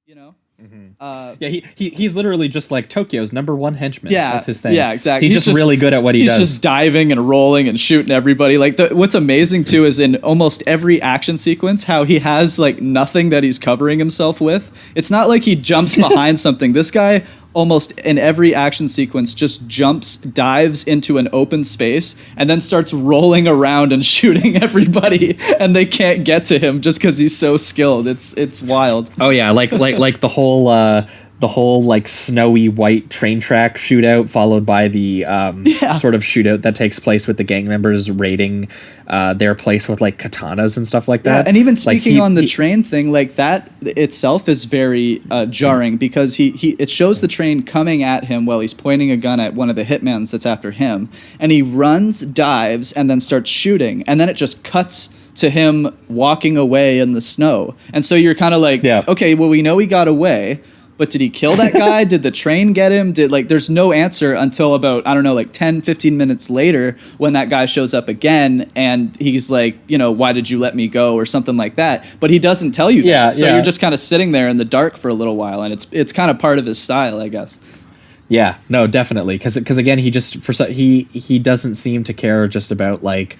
you know. Yeah, he's literally just like Tokyo's #1 henchman. Yeah, that's his thing. Yeah, exactly. He's just really good at what he does. He's just diving and rolling and shooting everybody. Like what's amazing too is in almost every action sequence, how he has like nothing that he's covering himself with. It's not like he jumps behind something. This guy almost in every action sequence just dives into an open space and then starts rolling around and shooting everybody, and they can't get to him just because he's so skilled. It's wild. Oh yeah, like the whole like snowy white train track shootout, followed by the sort of shootout that takes place with the gang members raiding their place with like katanas and stuff like that. Yeah, and even speaking on the train thing, like that itself is very jarring because it shows the train coming at him while he's pointing a gun at one of the hitmans that's after him, and he runs, dives, and then starts shooting, and then it just cuts to him walking away in the snow. And so you're kind of like, okay, well, we know he got away, but did he kill that guy? Did the train get him? There's no answer until about, I don't know, like 10, 15 minutes later when that guy shows up again and he's like, why did you let me go or something like that? But he doesn't tell you that. So you're just kind of sitting there in the dark for a little while, and it's kind of part of his style, I guess. Yeah, no, definitely. Because again, he doesn't seem to care just about like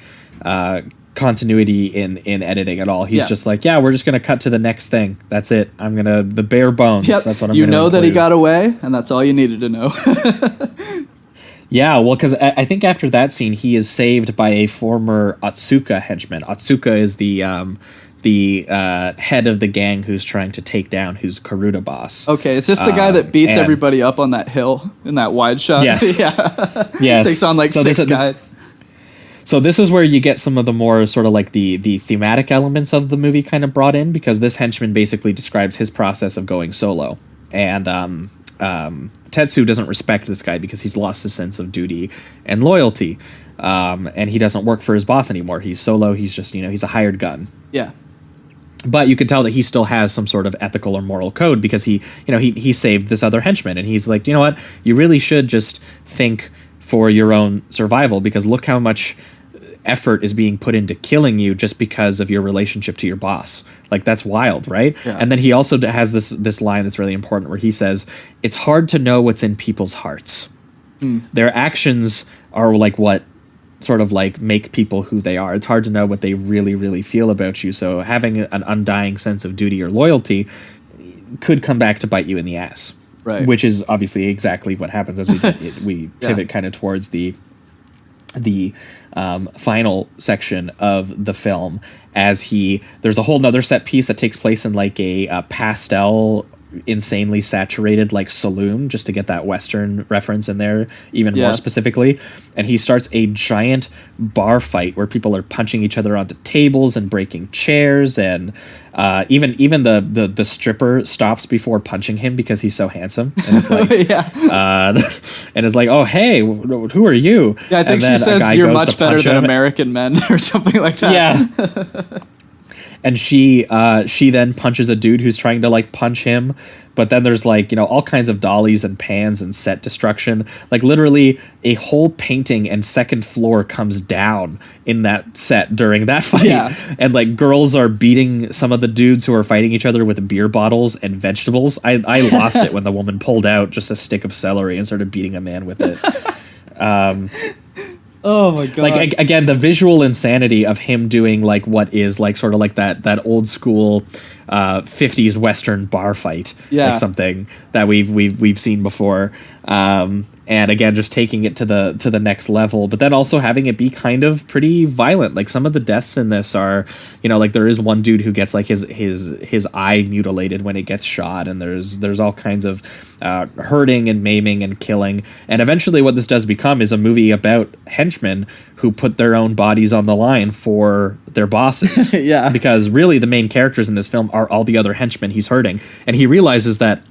continuity in editing at all. He's just like, we're just gonna cut to the next thing. That's it. The bare bones. That's what I'm gonna know include. That he got away, and that's all you needed to know. Yeah, well, because I think after that scene, he is saved by a former Otsuka henchman. Otsuka is the head of the gang who's trying to take down who's Karuta boss. Okay, is this the guy that beats everybody up on that hill in that wide shot? Yes. Yeah. Yes. Takes on like 6 guys. So this is where you get some of the more sort of like the thematic elements of the movie kind of brought in, because this henchman basically describes his process of going solo. And Tetsu doesn't respect this guy because he's lost his sense of duty and loyalty. And he doesn't work for his boss anymore. He's solo. He's just, he's a hired gun. Yeah. But you could tell that he still has some sort of ethical or moral code because he saved this other henchman. And he's like, you know what? You really should just think for your own survival, because look how much effort is being put into killing you just because of your relationship to your boss. Like, that's wild, right? Yeah. And then he also has this line that's really important where he says, it's hard to know what's in people's hearts. Their actions are like what sort of like make people who they are. It's hard to know what they really, really feel about you. So having an undying sense of duty or loyalty could come back to bite you in the ass. Right. Which is obviously exactly what happens as we pivot kind of towards the final section of the film, as there's a whole nother set piece that takes place in like a pastel, insanely saturated like saloon, just to get that Western reference in there even more specifically. And he starts a giant bar fight where people are punching each other onto tables and breaking chairs, and even the stripper stops before punching him because he's so handsome, and it's like and it's like, oh hey, who are you? Yeah, I think she says you're much better than American men or something like that. Yeah. And she then punches a dude who's trying to like punch him, but then there's like, all kinds of dollies and pans and set destruction. Like literally a whole painting and second floor comes down in that set during that fight. Yeah. And like girls are beating some of the dudes who are fighting each other with beer bottles and vegetables. I lost it when the woman pulled out just a stick of celery and started beating a man with it. Oh my god! Like again, the visual insanity of him doing like what is like sort of like that old school 50s Western bar fight, like something that we've seen before. And again, just taking it to the next level, but then also having it be kind of pretty violent. Like some of the deaths in this are, like there is one dude who gets like his eye mutilated when it gets shot, and there's all kinds of hurting and maiming and killing. And eventually, what this does become is a movie about henchmen who put their own bodies on the line for their bosses. Yeah, because really the main characters in this film are all the other henchmen he's hurting, and he realizes that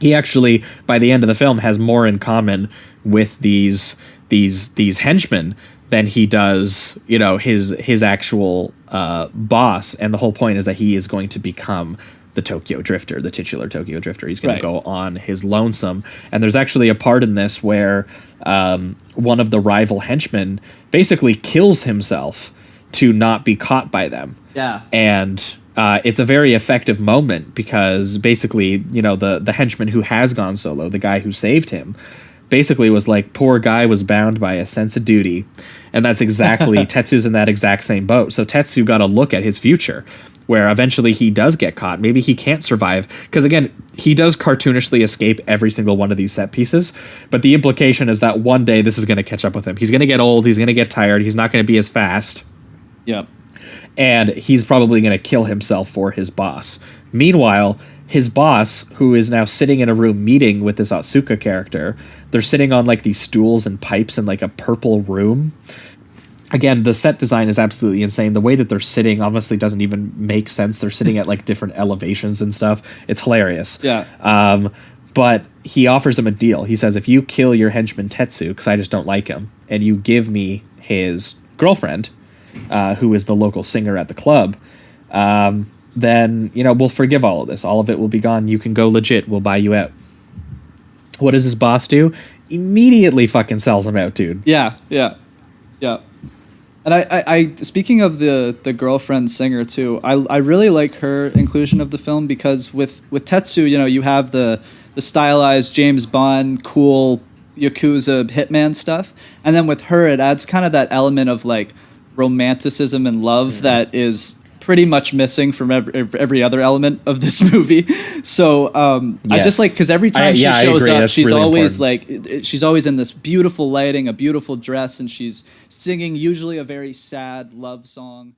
he actually, by the end of the film, has more in common with these henchmen than he does, his actual boss. And the whole point is that he is going to become the Tokyo Drifter, the titular Tokyo Drifter. He's going to go on his lonesome. And there's actually a part in this where one of the rival henchmen basically kills himself to not be caught by them. Yeah. And it's a very effective moment because basically, you know, the henchman who has gone solo, the guy who saved him, basically was like, poor guy was bound by a sense of duty. And that's exactly, Tetsu's in that exact same boat. So Tetsu got a look at his future, where eventually he does get caught. Maybe he can't survive. Because again, he does cartoonishly escape every single one of these set pieces. But the implication is that one day this is going to catch up with him. He's going to get old. He's going to get tired. He's not going to be as fast. Yeah. And he's probably going to kill himself for his boss. Meanwhile, his boss, who is now sitting in a room meeting with this Otsuka character, they're sitting on like these stools and pipes in like a purple room. Again, the set design is absolutely insane. The way that they're sitting honestly doesn't even make sense. They're sitting at like different elevations and stuff. It's hilarious. Yeah. But he offers him a deal. He says, if you kill your henchman Tetsu, because I just don't like him, and you give me his girlfriend, who is the local singer at the club, then, you know, we'll forgive all of this. All of it will be gone. You can go legit. We'll buy you out. What does his boss do? Immediately fucking sells him out, dude. Yeah. And I speaking of the girlfriend singer too, I really like her inclusion of the film because with Tetsu, you know, you have the stylized James Bond, cool Yakuza hitman stuff, and then with her, it adds kind of that element of like romanticism and love that is pretty much missing from every other element of this movie. So I just like, because every time she shows up, that's she's really always important. Like, she's always in this beautiful lighting, a beautiful dress, and she's singing usually a very sad love song.